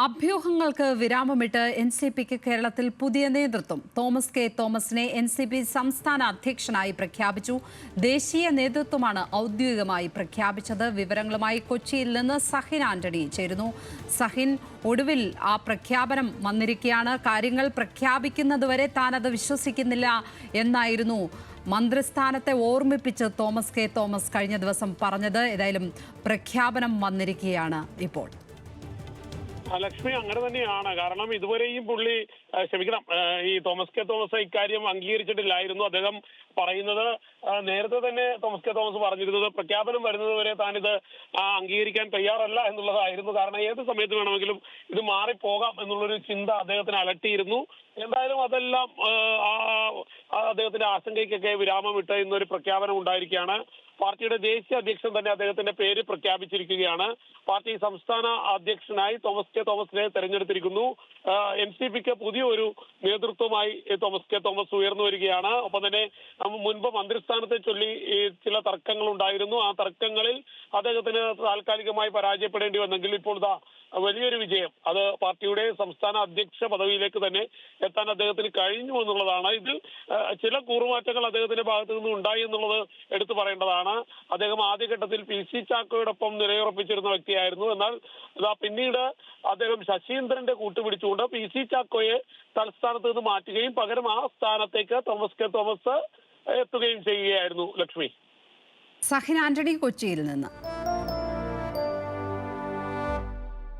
അഭ്യൂഹങ്ങൾക്ക് വിരാമമിട്ട് എൻ.സി.പിക്ക് കേരളത്തിൽ പുതിയ നേതൃത്വം. തോമസ് കെ തോമസിനെ എൻ.സി.പി സംസ്ഥാന അധ്യക്ഷനായി പ്രഖ്യാപിച്ചു. ദേശീയ നേതൃത്വമാണ് ഔദ്യോഗികമായി പ്രഖ്യാപിച്ചത്. വിവരങ്ങളുമായി കൊച്ചിയിൽ നിന്ന് സഹിൻ ആന്റണി ചേരുന്നു. സഹിൻ, ഒടുവിൽ ആ പ്രഖ്യാപനം വന്നിരിക്കുകയാണ്. കാര്യങ്ങൾ പ്രഖ്യാപിക്കുന്നതുവരെ താനത് വിശ്വസിക്കുന്നില്ല എന്നായിരുന്നു മന്ത്രിസ്ഥാനത്തെ ഓർമ്മിപ്പിച്ച് തോമസ് കെ തോമസ് കഴിഞ്ഞ ദിവസം പറഞ്ഞത്. ഏതായാലും പ്രഖ്യാപനം വന്നിരിക്കുകയാണ് ഇപ്പോൾ. ലക്ഷ്മി, അങ്ങനെ തന്നെയാണ്. കാരണം ഇതുവരെയും ക്ഷമിക്കണം, ഈ തോമസ് കെ തോമസ് ഇക്കാര്യം അംഗീകരിച്ചിട്ടില്ലായിരുന്നു. അദ്ദേഹം പറയുന്നത്, നേരത്തെ തന്നെ തോമസ് കെ തോമസ് പറഞ്ഞിരുന്നത് പ്രഖ്യാപനം വരുന്നത് വരെ താനിത് അംഗീകരിക്കാൻ തയ്യാറല്ല എന്നുള്ളതായിരുന്നു. കാരണം ഏത് സമയത്ത് വേണമെങ്കിലും ഇത് മാറിപ്പോകാം എന്നുള്ളൊരു ചിന്ത അദ്ദേഹത്തിന് അലട്ടിയിരുന്നു. എന്തായാലും അതെല്ലാം അദ്ദേഹത്തിന്റെ ആശങ്കയ്ക്കൊക്കെ വിരാമമിട്ട് ഇന്നൊരു പ്രഖ്യാപനം ഉണ്ടായിരിക്കുകയാണ്. പാർട്ടിയുടെ ദേശീയ അധ്യക്ഷൻ തന്നെ അദ്ദേഹത്തിന്റെ പേര് പ്രഖ്യാപിച്ചിരിക്കുകയാണ്. പാർട്ടി സംസ്ഥാന അധ്യക്ഷനായി തോമസ് കെ തോമസിനെ തെരഞ്ഞെടുത്തിരിക്കുന്നു. എൻ.സി.പിക്ക് പുതിയ ഒരു നേതൃത്വമായി തോമസ് കെ തോമസ് ഉയർന്നു വരികയാണ്. ഒപ്പം തന്നെ മുൻപ് മന്ത്രിസ്ഥാനത്തെ ചൊല്ലി ചില തർക്കങ്ങൾ ഉണ്ടായിരുന്നു. ആ തർക്കങ്ങളിൽ അദ്ദേഹത്തിന് താൽക്കാലികമായി പരാജയപ്പെടേണ്ടി വന്നെങ്കിൽ ഇപ്പോൾ വലിയൊരു വിജയം, അത് പാർട്ടിയുടെ സംസ്ഥാന അധ്യക്ഷ പദവിയിലേക്ക് തന്നെ എത്താൻ അദ്ദേഹത്തിന് കഴിഞ്ഞു എന്നുള്ളതാണ്. ഇതിൽ ചില കൂറുമാറ്റങ്ങൾ അദ്ദേഹത്തിന്റെ ഭാഗത്തു നിന്ന് ഉണ്ടായി എന്നുള്ളത് എടുത്തു പറയേണ്ടതാണ്. അദ്ദേഹം ആദ്യഘട്ടത്തിൽ പി.സി. ചാക്കോയോടൊപ്പം നിലയുറപ്പിച്ചിരുന്ന വ്യക്തിയായിരുന്നു. എന്നാൽ പിന്നീട് അദ്ദേഹം ശശീന്ദ്രന്റെ കൂട്ടുപിടിച്ചുകൊണ്ട് പി.സി. ചാക്കോയെ തലസ്ഥാനത്ത് നിന്ന് മാറ്റുകയും പകരം ആ സ്ഥാനത്തേക്ക് തോമസ് കെ തോമസ് എത്തുകയും ചെയ്യുകയായിരുന്നു. ലക്ഷ്മി. സഹിൻ ആന്റണി, കൊച്ചിയിൽ നിന്ന്.